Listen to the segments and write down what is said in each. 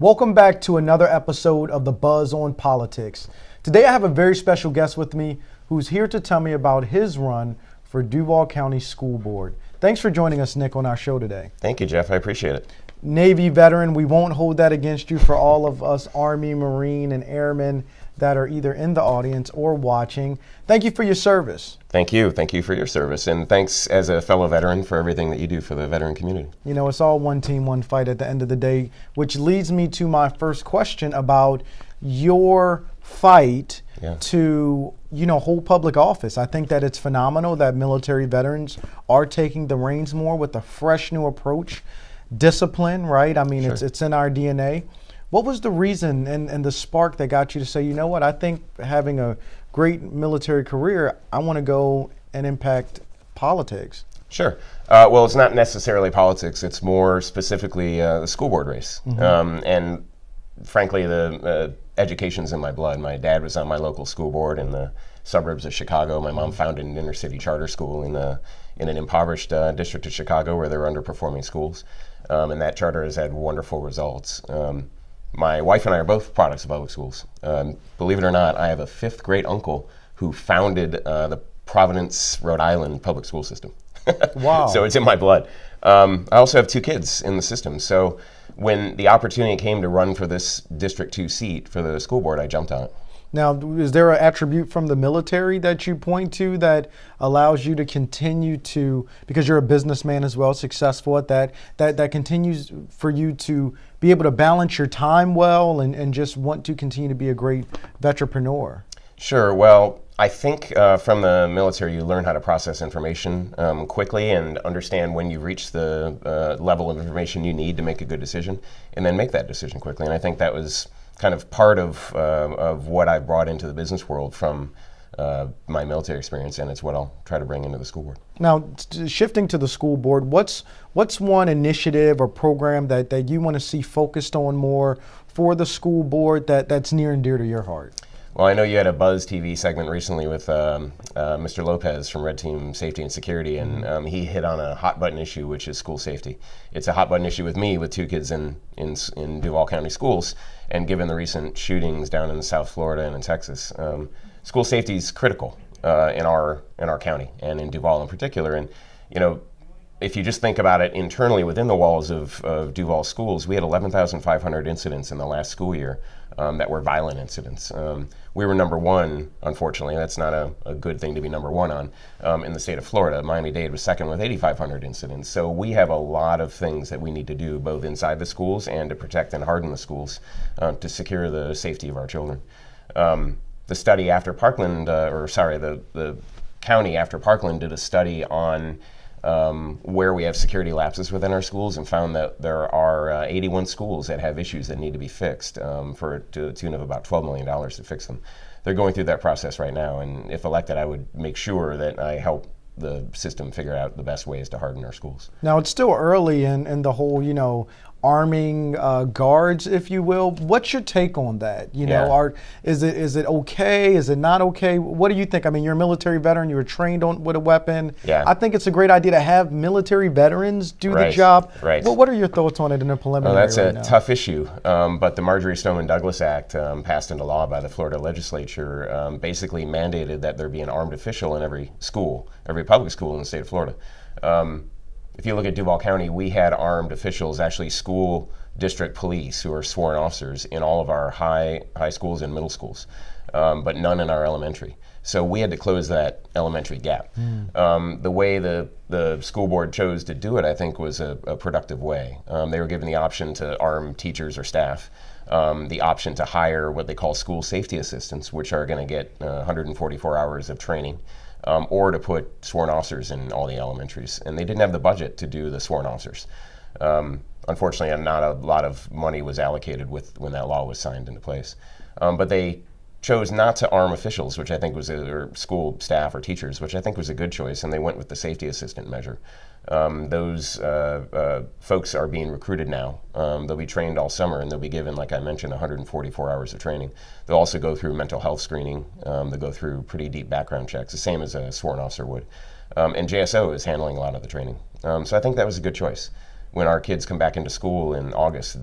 Welcome back to another episode of The Buzz on Politics. Today I have a very special guest with me who's here to tell me about his run for Duval County School Board. Thanks for joining us, Nick, on our show today. Thank you, Jeff. I appreciate it. Navy veteran, we won't hold that against you for all of us Army, Marine, and Airmen that are either in the audience or watching. Thank you for your service. Thank you. Thank you for your service. And thanks as a fellow veteran for everything that you do for the veteran community. You know, it's all one team, one fight at the end of the day, which leads me to my first question about your fight to, hold public office. I think that it's phenomenal that military veterans are taking the reins more with a fresh new approach. Discipline, right? I mean, Sure. it's in our DNA. What was the reason and the spark that got you to say, you know what, I think having a great military career, I want to go and impact politics? Sure. Well, it's not necessarily politics. It's more specifically the school board race. And frankly, the education's in my blood. My dad was on my local school board in the suburbs of Chicago. My mom founded an inner city charter school in an impoverished district of Chicago where there were underperforming schools. And that charter has had wonderful results. My wife and I are both products of public schools. Believe it or not, I have a fifth great uncle who founded the Providence, Rhode Island public school system. Wow. So it's in my blood. I also have two kids in the system. So when the opportunity came to run for this District 2 seat for the school board, I jumped on it. Now, is there an attribute from the military that you point to that allows you to continue to, because you're a businessman as well, successful at that continues for you to be able to balance your time well and just want to continue to be a great veteranpreneur? Sure. Well, I think from the military, you learn how to process information quickly and understand when you reach the level of information you need to make a good decision, and then make that decision quickly. And I think that was kind of part of what I brought into the business world from my military experience, and it's what I'll try to bring into the school board. Now, shifting to the school board, what's one initiative or program that you want to see focused on more for the school board that's near and dear to your heart? Well, I know you had a Buzz TV segment recently with Mr. Lopez from Red Team Safety and Security, and he hit on a hot button issue, which is school safety. It's a hot button issue with me, with two kids in Duval County schools, and given the recent shootings down in South Florida and in Texas, school safety is critical in our county and in Duval in particular. And if you just think about it internally within the walls of Duval schools, we had 11,500 incidents in the last school year that were violent incidents. We were number one, unfortunately. That's not a good thing to be number one on in the state of Florida. Miami-Dade was second with 8,500 incidents. So we have a lot of things that we need to do both inside the schools and to protect and harden the schools to secure the safety of our children. The study after Parkland, the county after Parkland did a study on where we have security lapses within our schools and found that there are 81 schools that have issues that need to be fixed to the tune of about $12 million to fix them. They're going through that process right now, and if elected, I would make sure that I help the system figure out the best ways to harden our schools. Now, it's still early in the whole, arming guards, if you will. What's your take on that? Is it okay? Is it not okay? What do you think? I mean, you're a military veteran. You were trained with a weapon. Yeah. I think it's a great idea to have military veterans do the job. Right. Well, what are your thoughts on it in a preliminary? Well, that's right a now? tough issue, but the Marjorie Stoneman Douglas Act, passed into law by the Florida legislature, basically mandated that there be an armed official in every school, every public school in the state of Florida. If you look at Duval County, we had armed officials, actually school district police who are sworn officers in all of our high schools and middle schools, but none in our elementary. So we had to close that elementary gap. The way the school board chose to do it, I think, was a productive way. They were given the option to arm teachers or staff, the option to hire what they call school safety assistants, which are going to get 144 hours of training. Or to put sworn officers in all the elementaries. And they didn't have the budget to do the sworn officers. Unfortunately, not a lot of money was allocated when that law was signed into place. But they chose not to arm officials, which I think was, or school staff or teachers, which I think was a good choice, and they went with the safety assistant measure. Those folks are being recruited now. They'll be trained all summer, and they'll be given, like I mentioned, 144 hours of training. They'll also go through mental health screening. They'll go through pretty deep background checks, the same as a sworn officer would. And JSO is handling a lot of the training. So I think that was a good choice. when our kids come back into school in August,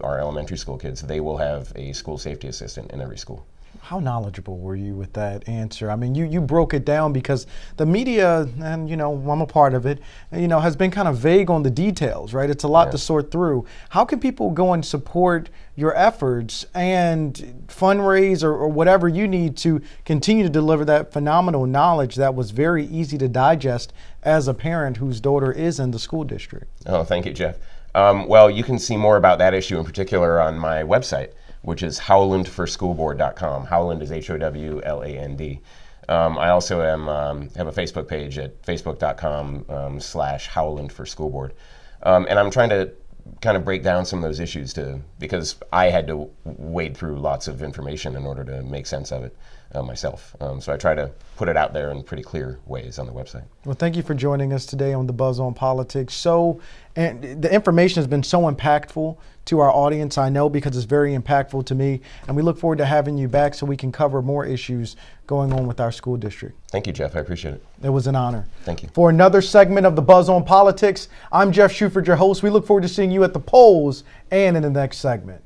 our elementary school kids, they will have a school safety assistant in every school. How knowledgeable were you with that answer? I mean, you broke it down because the media, and I'm a part of it, has been kind of vague on the details, right? It's a lot to sort through. How can people go and support your efforts and fundraise or whatever you need to continue to deliver that phenomenal knowledge that was very easy to digest as a parent whose daughter is in the school district? Oh, thank you, Jeff. Well, you can see more about that issue in particular on my website, which is howlandforschoolboard.com. Howland is Howland. I also have a Facebook page at facebook.com/howlandforschoolboard. And I'm trying to kind of break down some of those issues because I had to wade through lots of information in order to make sense of it myself. So I try to put it out there in pretty clear ways on the website. Well, thank you for joining us today on The Buzz on Politics. And the information has been so impactful to our audience, I know, because it's very impactful to me. And we look forward to having you back so we can cover more issues going on with our school district. Thank you, Jeff. I appreciate it. It was an honor. Thank you. For another segment of The Buzz on Politics, I'm Jeff Shuford, your host. We look forward to seeing you at the polls and in the next segment.